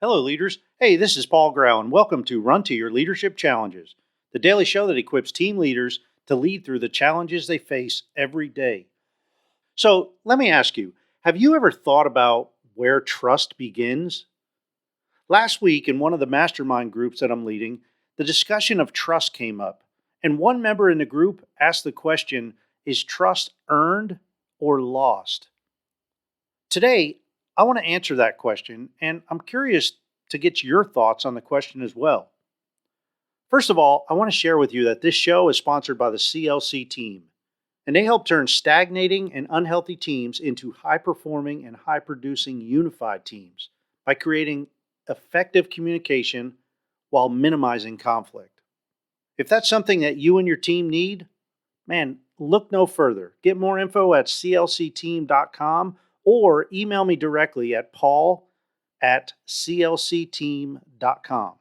Hello, leaders. Hey, this is Paul Grau, and welcome to Run to Your Leadership Challenges, the daily show that equips team leaders to lead through the challenges they face every day. So, let me ask you, have you ever thought about where trust begins? Last week, in one of the mastermind groups that I'm leading, the discussion of trust came up, and one member in the group asked the question: is trust earned or lost? Today, I want to answer that question, and I'm curious to get your thoughts on the question as well. First of all, I want to share with you that this show is sponsored by the CLC team, and they help turn stagnating and unhealthy teams into high performing and high producing unified teams by creating effective communication while minimizing conflict. If that's something that you and your team need, man, look no further. Get more info at clcteam.com or email me directly at paul@clcteam.com.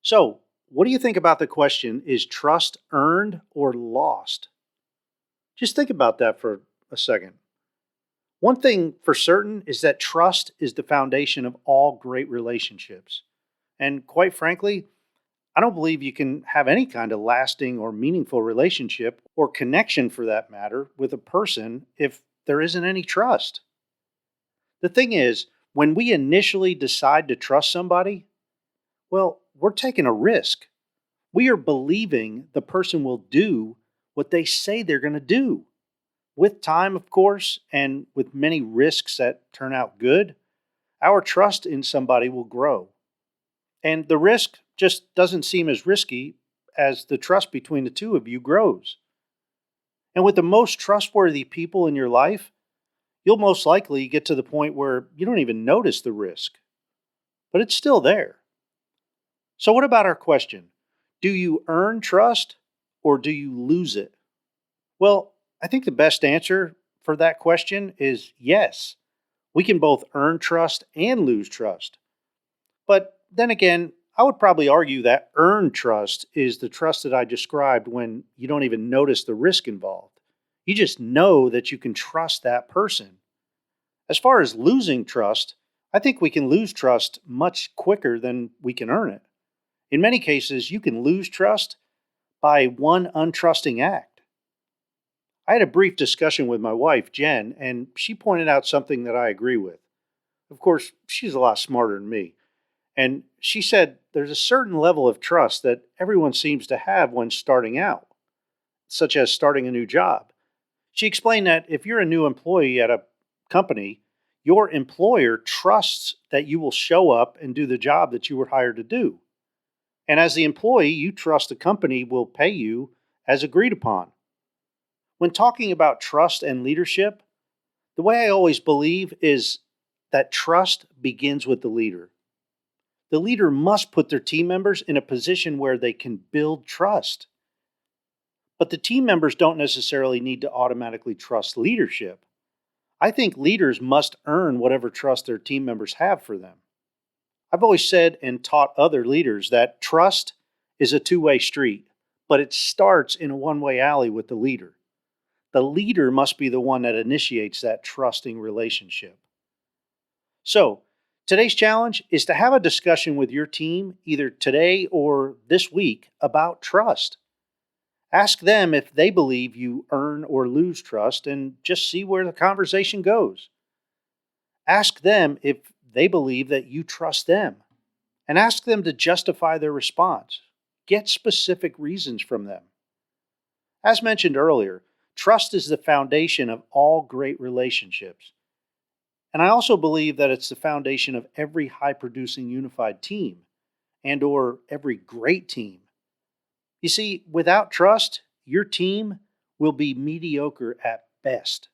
So, what do you think about the question, is trust earned or lost? Just think about that for a second. One thing for certain is that trust is the foundation of all great relationships. And quite frankly, I don't believe you can have any kind of lasting or meaningful relationship or connection for that matter with a person if there isn't any trust. The thing is, when we initially decide to trust somebody, well, we're taking a risk. We are believing the person will do what they say they're going to do. With time, of course, and with many risks that turn out good, our trust in somebody will grow. And the risk just doesn't seem as risky as the trust between the two of you grows. And with the most trustworthy people in your life, you'll most likely get to the point where you don't even notice the risk, but it's still there. So, what about our question? Do you earn trust or do you lose it? Well, I think the best answer for that question is yes. We can both earn trust and lose trust. But then again, I would probably argue that earned trust is the trust that I described when you don't even notice the risk involved. You just know that you can trust that person. As far as losing trust, I think we can lose trust much quicker than we can earn it. In many cases, you can lose trust by one untrusting act. I had a brief discussion with my wife, Jen, and she pointed out something that I agree with. Of course, she's a lot smarter than me. And she said there's a certain level of trust that everyone seems to have when starting out, such as starting a new job. She explained that if you're a new employee at a company, your employer trusts that you will show up and do the job that you were hired to do. And as the employee, you trust the company will pay you as agreed upon. When talking about trust and leadership, the way I always believe is that trust begins with the leader. The leader must put their team members in a position where they can build trust. But the team members don't necessarily need to automatically trust leadership. I think leaders must earn whatever trust their team members have for them. I've always said and taught other leaders that trust is a two-way street, but it starts in a one-way alley with the leader. The leader must be the one that initiates that trusting relationship. So, today's challenge is to have a discussion with your team either today or this week about trust. Ask them if they believe you earn or lose trust and just see where the conversation goes. Ask them if they believe that you trust them and ask them to justify their response. Get specific reasons from them. As mentioned earlier, trust is the foundation of all great relationships. And I also believe that it's the foundation of every high-producing unified team and or every great team. You see, without trust, your team will be mediocre at best.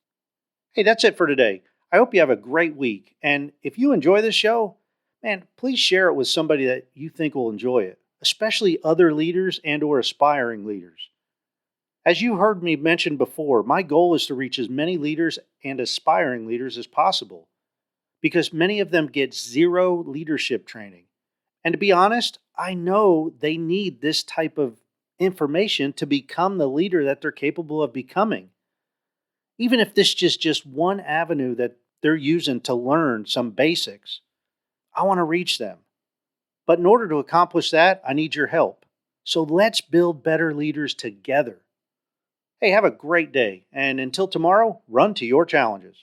Hey, that's it for today. I hope you have a great week. And if you enjoy this show, man, please share it with somebody that you think will enjoy it, especially other leaders and or aspiring leaders. As you heard me mention before, my goal is to reach as many leaders and aspiring leaders as possible because many of them get zero leadership training. And to be honest, I know they need this type of information to become the leader that they're capable of becoming. Even if this is just one avenue that they're using to learn some basics, I want to reach them. But in order to accomplish that, I need your help. So let's build better leaders together. Hey, have a great day. And until tomorrow, run to your challenges.